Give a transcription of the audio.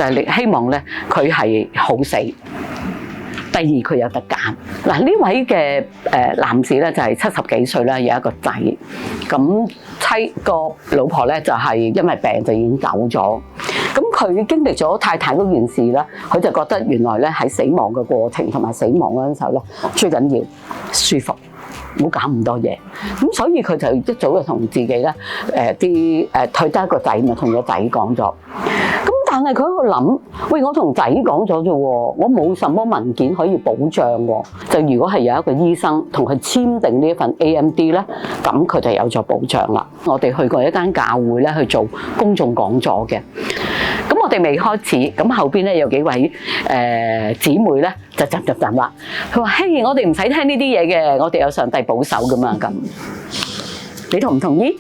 就係你希望咧佢係好死。第二佢有得揀。嗱，呢位嘅男士咧就係70幾歲啦，有一個仔，咁個老婆咧就係因為病就已經走咗。咁佢經歷咗太太嗰件事咧，佢就覺得原來咧喺死亡嘅過程同埋死亡嗰陣時候咧，最緊要舒服，唔好搞咁多嘢。咁所以佢就一早就同自己咧佢得一個仔咪同個仔講咗。但係佢喺度諗，喂，我同仔講咗啫喎，我冇什麼文件可以保障喎。就如果係有一個醫生同佢簽訂呢一份 AMD 咧，咁佢就有咗保障啦。我哋去過一間教會咧去做公眾講座嘅，咁我哋未開始，咁後邊咧有幾位姊妹咧就站啦。佢話：嘿，我哋唔使聽呢啲嘢嘅，我哋有上帝保守噶嘛咁。你同唔同意？